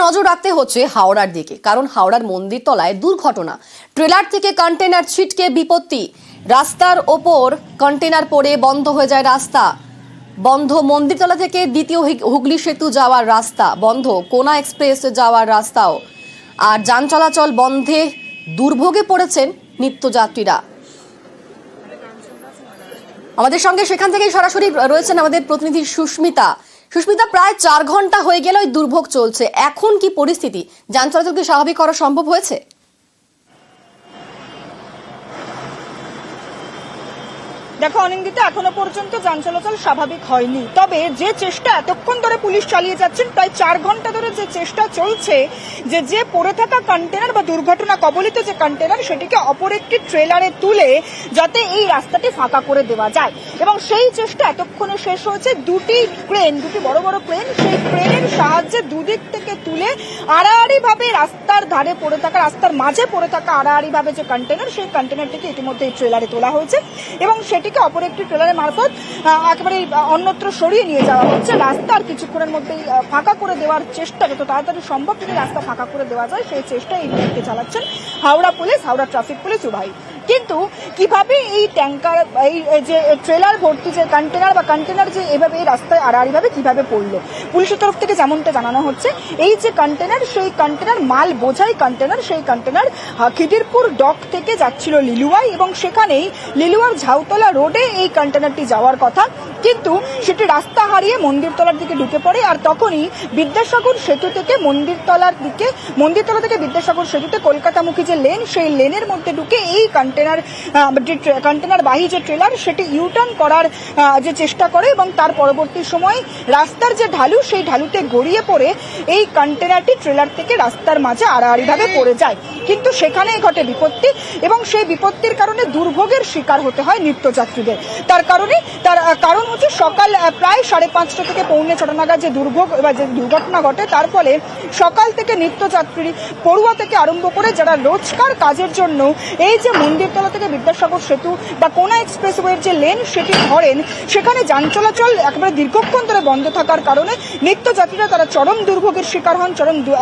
নজর রাখতে হচ্ছে হাওড়ার দিকে, কারণ হাওড়ার মন্দিরতলায় দুর্ঘটনা। ট্রেলার থেকে কন্টেনার ছিটকে বিপত্তি, রাস্তার ওপর কন্টেনার পড়ে বন্ধ হয়ে যায় রাস্তা। বন্ধ মন্দিরতলা থেকে দ্বিতীয় হুগলি সেতু যাওয়ার রাস্তা, বন্ধ কোনা এক্সপ্রেস যাওয়ার রাস্তাও। আর যান চলাচল বন্ধে দুর্ভোগে পড়েছেন নিত্যযাত্রীরা। আমাদের সঙ্গে সেখান থেকে সরাসরি রয়েছেন আমাদের প্রতিনিধি সুস্মিতা। সুস্মিতা, প্রায় 4 ঘন্টা হয়ে গেল এই দুর্ভোগ চলছে, এখন কি পরিস্থিতি? যান চলাচল কি স্বাভাবিক করা সম্ভব হয়েছে? দেখো অনিন্দিতা, এখনো পর্যন্ত যান চলাচল স্বাভাবিক হয়নি, তবে যে চেষ্টা এতক্ষণ ধরে পুলিশ চালিয়ে যাচ্ছেন, প্রায় 4 ঘন্টা ধরে যে চেষ্টা চলছে যে পড়ে থাকা কন্টেনার বা দুর্ঘটনা কবলিত যে কন্টেনার সেটিকে অপর একটি ট্রেলারে তুলে যাতে এই রাস্তাটি ফাঁকা করে দেওয়া যায়, এবং সেই চেষ্টা এতক্ষণে শেষ হয়েছে। দুটি বড় বড় ক্রেন, সেই ক্রেনের সাহায্যে দুদিক থেকে তুলে আড়াআড়ি ভাবে রাস্তার ধারে পড়ে থাকা, রাস্তার মাঝে পড়ে থাকা আড়াআড়ি ভাবে যে কন্টেনার, সেই কন্টেনারটিকে ইতিমধ্যে এই ট্রেলারে তোলা হয়েছে এবং সেটি অপর একটি ট্রেলারের মারফত একেবারে অন্যত্র সরিয়ে নিয়ে যাওয়া হচ্ছে। রাস্তার কিছুক্ষণের মধ্যেই ফাঁকা করে দেওয়ার চেষ্টা, যত তাড়াতাড়ি সম্ভব যদি রাস্তা ফাঁকা করে দেওয়া যায় সেই চেষ্টা এই মুহূর্তে চালাচ্ছেন Howrah police, Howrah traffic police উভয়। কিন্তু কিভাবে এই ট্যাঙ্কার, এই যে ট্রেলার ভর্তি যে কন্টেনার যে এভাবে এই রাস্তায় আড়াআড়ি ভাবে কিভাবে পড়লো, পুলিশের তরফ থেকে যেমনটা জানানো হচ্ছে, এই যে কন্টেনার, সেই কন্টেনার মাল বোঝাই কন্টেনার, সেই কন্টেনার খিদিরপুর ডক থেকে যাচ্ছিল লিলুয়ায়, এবং সেখানেই লিলুয়ার ঝাউতলা রোডে এই কন্টেনারটি যাওয়ার কথা, কিন্তু সেটি রাস্তা হারিয়ে মন্দিরতলার দিকে ঢুকে পড়ে। আর তখনই বিদ্যাসাগর সেতু থেকে মন্দিরতলা থেকে বিদ্যাসাগর সেতুতে কলকাতামুখী যে লেন, সেই লেনের মধ্যে ঢুকে এই কন্টেনার বাহী যে ট্রেলার সেটি ইউটার্ন করার যে চেষ্টা করে, এবং তার পরবর্তী সময় রাস্তার যে ঢালু, সেই ঢালুতে গড়িয়ে পড়ে এই কন্টেনারটি ট্রেলার থেকে রাস্তার মাঝে আড়াআড়ি ভাবে পড়ে যায়। কিন্তু সেখানেই ঘটে বিপত্তি, এবং সেই বিপত্তির কারণে দুর্ভোগের শিকার হতে হয় নিত্যযাত্রীদের। তার কারণ হচ্ছে সকাল প্রায় 5:30 থেকে 6:45 নাগাদ যে দুর্ঘটনা ঘটে, তার ফলে সকাল থেকে নিত্যযাত্রী পড়ুয়া থেকে আরম্ভ করে যারা রোজকার কাজের জন্য এই যে মন্দিরতলা থেকে বিদ্যাসাগর সেতু বা কোনা এক্সপ্রেসওয়ের যে লেন সেটি ধরেন, সেখানে যান চলাচল একেবারে দীর্ঘক্ষণ ধরে বন্ধ থাকার কারণে নিত্যযাত্রীরা তারা চরম দুর্ভোগের শিকার হন,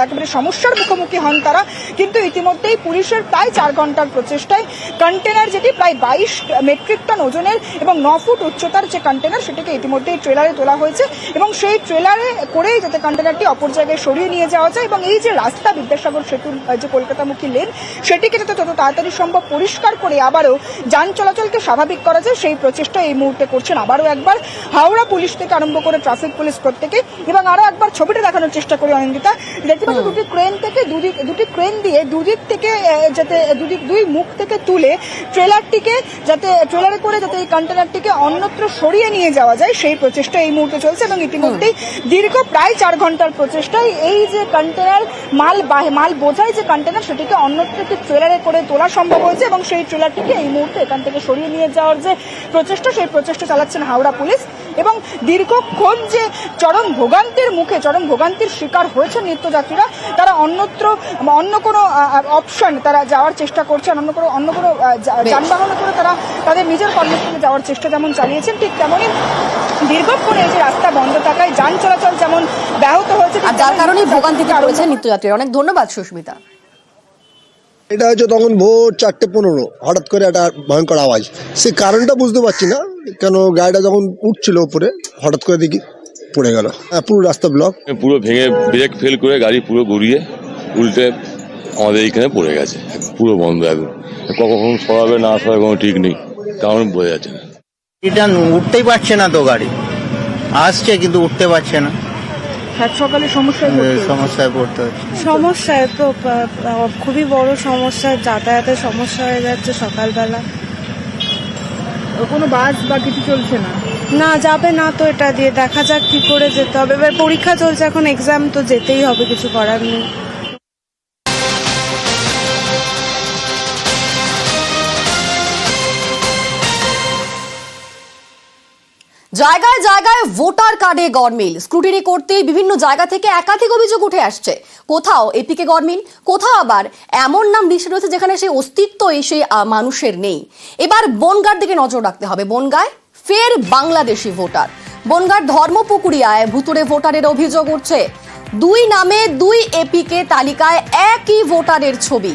একেবারে সমস্যার মুখোমুখি হন তারা। কিন্তু ইতিমধ্যেই পুলিশের প্রায় 4 ঘন্টার প্রচেষ্টায় কন্টেনার, যেটি প্রায় 22 মেট্রিক টন ওজনের এবং 9 ফুট উচ্চতার যে কন্টেনার, সেটিকে ইতিমধ্যেই ট্রেলারে তোলা হয়েছে, এবং সেই ট্রেলারে করেই যাতে কন্টেনারটি অপর জায়গায় সরিয়ে নিয়ে যাওয়া যায়, এবং এই যে রাস্তা বিদ্যাসাগর সেতুর যে কলকাতামুখী লেন, সেটিকে যাতে তত তাড়াতাড়ি সম্ভব পরিষ্কার করে আবারও যান চলাচলকে স্বাভাবিক করা যায়, সেই প্রচেষ্টা এই মুহূর্তে করছেন আবারও একবার হাওড়া পুলিশ থেকে আরম্ভ করে ট্রাফিক পুলিশ প্রত্যেকে। এবং আরো একবার ছবিটা দেখানোর চেষ্টা করি অনিন্দিতা, দেখতে পাচ্ছ দুটি ক্রেন দিয়ে দুদিক থেকে যাতে দুই মুখ থেকে তুলে ট্রেলারটিকে ট্রেলারে করে যাতে এই কন্টেনারটিকে অন্যত্র সরিয়ে নিয়ে যাওয়া যায়, সেই প্রচেষ্টা এই মুহূর্তে চলছে। এবং ইতিমধ্যেই দীর্ঘ প্রায় 4 ঘন্টার প্রচেষ্টায় এই যে কন্টেনার মাল বোঝাই যে কন্টেনার, সেটিকে অন্যত্র একটি ট্রেলারে করে তোলা সম্ভব হয়েছে, এবং সেই ট্রেলারটিকে এই মুহূর্তে এখান থেকে সরিয়ে নিয়ে যাওয়ার যে প্রচেষ্টা, সেই প্রচেষ্টা চালাচ্ছেন হাওড়া পুলিশ। এবং দীর্ঘক্ষণ যে চরম ভোগান্তির শিকার হয়েছে নিত্যযাত্রীরা, তারা অন্য কোনো অপশন তারা যাওয়ার চেষ্টা করছেন, অন্য কোনো যানবাহনে করে তারা তাদের নিজের কর্মস্থলে যাওয়ার চেষ্টা যেমন চালিয়েছেন, ঠিক তেমনই দীর্ঘক্ষণ এই যে রাস্তা বন্ধ থাকায় যান চলাচল যেমন ব্যাহত হয়েছে, আর যার কারণে ভোগান্তিতে পড়েছে নিত্যযাত্রীরা। অনেক ধন্যবাদ সুস্মিতা। এটা হচ্ছে তখন ভোর 4:15, হঠাৎ করে একটা ভয়ঙ্কর আওয়াজ, সেই কারণটা বুঝতে পারছি না কেন। গাড়িটা যখন উঠছিল উপরে, হঠাৎ করে দেখি পড়ে গেল, পুরো রাস্তা ব্লক, পুরো ভেঙে ব্রেক ফেল করে গাড়ি পুরো গড়িয়ে উল্টে আমাদের এইখানে পড়ে গেছে, পুরো বন্ধ একদম। কখন সরাবে না সরাবে কোনো ঠিক নেই, কারণ বোঝা যাচ্ছে না। এটা উঠতেই পারছে না তো, গাড়ি আসছে কিন্তু উঠতে পারছে না, সকালে সমস্যায় পড়তে হচ্ছে। সমস্যায় তো খুবই বড় সমস্যা, যাতায়াতের সমস্যা হয়ে যাচ্ছে সকালবেলা। কোনো বাস বা কিছু চলছে না, যাবে না তো, এটা দিয়ে দেখা যাক কি করে যেতে হবে। এবার পরীক্ষা চলছে, এখন এক্সাম, তো যেতেই হবে, কিছু করার নেই। জায়গায় জায়গায় ভোটার কার্ডে গরমিল, স্ক্রুটিনি করতেই বিভিন্ন জায়গা থেকে একাধিক অভিযোগ উঠে আসছে। কোথাও এপিকে গরমিল, কোথাও আবার এমন নাম লিস্টে রয়েছে যেখানে সেই অস্তিত্বই সেই মানুষের নেই। এবার বনগাঁর দিকে নজর রাখতে হবে। বনগাঁয় ফের বাংলাদেশি ভোটার। বনগাঁর ধর্মপুকুরিয়ায় ভুতুড়ে ভোটারের অভিযোগ উঠছে। দুই নামে দুই এপিকে তালিকায় একই ভোটারের ছবি।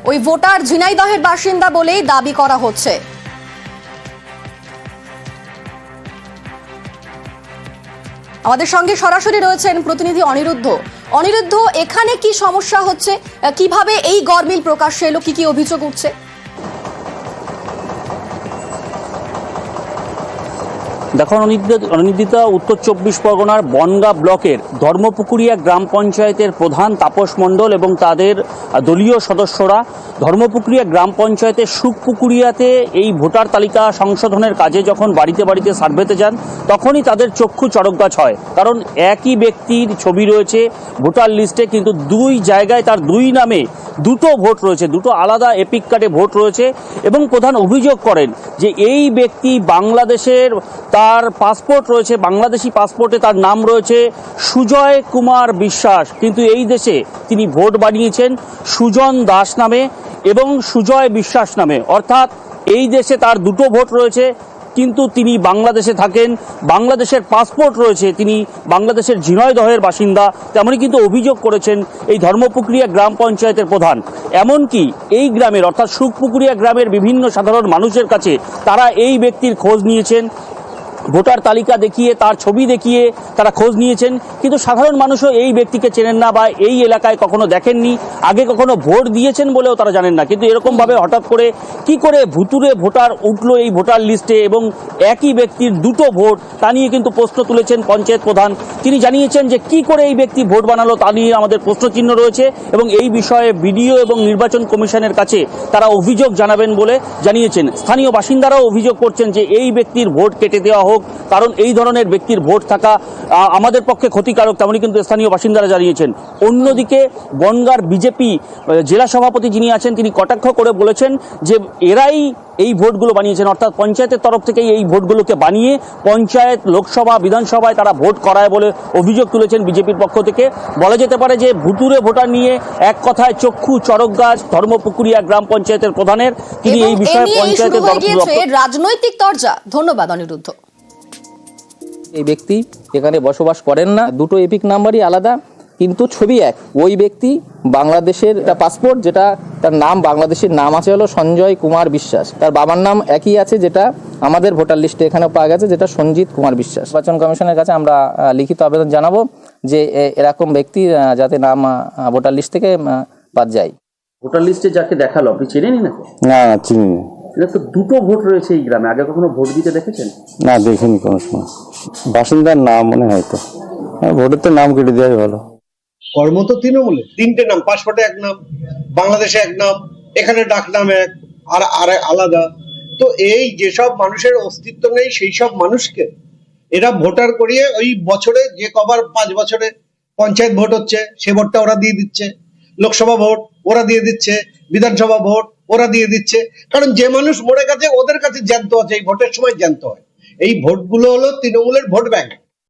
ওই ভোটার ঝিনাইদহের বাসিন্দা বলেই দাবি করা হচ্ছে। আমাদের সঙ্গে সরাসরি রয়েছেন প্রতিনিধি অনিরুদ্ধ। অনিরুদ্ধ, এখানে কি সমস্যা হচ্ছে, কিভাবে এই গরমিল প্রকাশ্যে এলো, কি কি অভিযোগ উঠছে? দেখো অনিন্দিতা, উত্তর 24 পরগনার বনগাঁ ব্লকের ধর্মপুকুরিয়া গ্রাম পঞ্চায়েতের প্রধান তাপস মণ্ডল এবং তাদের দলীয় সদস্যরা ধর্মপুকুরিয়া গ্রাম পঞ্চায়েতের সুখপুকুরিয়াতে এই ভোটার তালিকা সংশোধনের কাজে যখন বাড়িতে বাড়িতে সার্ভেতে যান, তখনই তাদের চক্ষু চড়কগাছ হয়। কারণ একই ব্যক্তির ছবি রয়েছে ভোটার লিস্টে, কিন্তু দুই জায়গায় তার দুই নামে দুটো ভোট রয়েছে, দুটো আলাদা এপিক কার্ডে ভোট রয়েছে। এবং প্রধান অভিযোগ করেন যে এই ব্যক্তি বাংলাদেশের, তার পাসপোর্ট রয়েছে, বাংলাদেশি পাসপোর্টে তার নাম রয়েছে সুজয় কুমার বিশ্বাস, কিন্তু এই দেশে তিনি ভোট বানিয়েছেন সুজন দাস নামে এবং সুজয় বিশ্বাস নামে। অর্থাৎ এই দেশে তার দুটো ভোট রয়েছে, কিন্তু তিনি বাংলাদেশে থাকেন, বাংলাদেশের পাসপোর্ট রয়েছে, তিনি বাংলাদেশের ঝিনাইদহের বাসিন্দা। তেমনই কিন্তু অভিযোগ করেছেন এই ধর্মপুকুরিয়া গ্রাম পঞ্চায়েতের প্রধান। এমনকি এই গ্রামের অর্থাৎ সুখপুকুরিয়া গ্রামের বিভিন্ন সাধারণ মানুষের কাছে তারা এই ব্যক্তির খোঁজ নিয়েছেন, ভোটার তালিকা দেখিয়ে, তার ছবি দেখিয়ে তারা খোঁজ নিয়েছেন, কিন্তু সাধারণ মানুষও এই ব্যক্তিকে চেনেন না বা এই এলাকায় কখনো দেখেননি, আগে কখনো ভোট দিয়েছেন বলেও তারা জানেন না। কিন্তু এরকমভাবে হঠাৎ করে কি করে ভুতুরে ভোটার উঠলো এই ভোটার লিস্টে এবং একই ব্যক্তির দুটো ভোট, তা নিয়ে কিন্তু প্রশ্ন তুলেছেন পঞ্চায়েত প্রধান। তিনি জানিয়েছেন যে কি করে এই ব্যক্তি ভোট বানালো তা নিয়ে আমাদের প্রশ্নচিহ্ন রয়েছে এবং এই বিষয়ে বিডিও এবং নির্বাচন কমিশনের কাছে তারা অভিযোগ জানাবেন বলে জানিয়েছেন। স্থানীয় বাসিন্দারাও অভিযোগ করছেন যে এই ব্যক্তির ভোট কেটে দেওয়া হোক, কারণ এই ধরনের ব্যক্তির ভোট থাকা আমাদের পক্ষে ক্ষতিকারক, তেমনই কিন্তু স্থানীয় বাসিন্দারা জানিয়েছেন। অন্যদিকে বনগাঁর বিজেপি জেলা সভাপতি যিনি আছেন, তিনি কটাক্ষ করে বলেছেন যে এরাই এই ভোটগুলো বানিয়েছেন, অর্থাৎ পঞ্চায়েতের তরফ থেকেই এই ভোটগুলোকে বানিয়ে পঞ্চায়েত, লোকসভা, বিধানসভায় তারা ভোট করায় বলে অভিযোগ তুলেছেন বিজেপির পক্ষ থেকে। বলা যেতে পারে যে ভুতুরে ভোটার নিয়ে এক কথায় চক্ষু চড়কগাছ ধর্মপুকুরিয়া গ্রাম পঞ্চায়েতের প্রধানের। তিনি এই বিষয়ে পঞ্চায়েতের রাজনৈতিক তরজা। ধন্যবাদ অনিরুদ্ধ। এই ব্যক্তি এখানে বসবাস করেন না, দুটো এপিক নাম্বারই আলাদা, কিন্তু ছবি এক। ওই ব্যক্তি বাংলাদেশের একটা পাসপোর্ট, যেটা তার নাম বাংলাদেশের নাম আছে হলো সঞ্জয় কুমার বিশ্বাস, তার বাবার নাম একই আছে যেটা আমাদের ভোটার লিস্টে এখানে পাওয়া গেছে, যেটা সঞ্জিত কুমার বিশ্বাস। নির্বাচন কমিশনের কাছে আমরা লিখিত আবেদন জানাবো যে এরকম ব্যক্তি যাতে নাম ভোটার লিস্ট থেকে বাদ যায়। ভোটার লিস্টে যাকে দেখালো আপনি চেনেনই না? না, চিনি না। এটা তো দুটো ভোট রয়েছে এই গ্রামে, আগে কখনো ভোট দিতে দেখেছেন? না, দেখিনি কোনো সময়। বাসিন্দার নাম মনে হয়তো, ভোটের তো নাম কেটে দেওয়াই ভালো। কর্ম তো তৃণমূলে তিনটে নাম, পাসপোর্টে এক নাম, বাংলাদেশে এক নাম, এখানে ডাক নাম এক আর আলাদা। তো এই যেসব মানুষের অস্তিত্ব নেই সেই সব মানুষকে এরা ভোটার করিয়ে ওই বছরে যে কবার 5 বছরে পঞ্চায়েত ভোট হচ্ছে সে ভোটটা ওরা দিয়ে দিচ্ছে, লোকসভা ভোট ওরা দিয়ে দিচ্ছে, বিধানসভা ভোট ওরা দিয়ে দিচ্ছে। কারণ যে মানুষ মরে গেছে ওদের কাছে জ্যান্ত আছে, এই ভোটের সময় জ্যান্ত হয়। এই ভোটগুলো হলো তৃণমূলের ভোট ব্যাংক।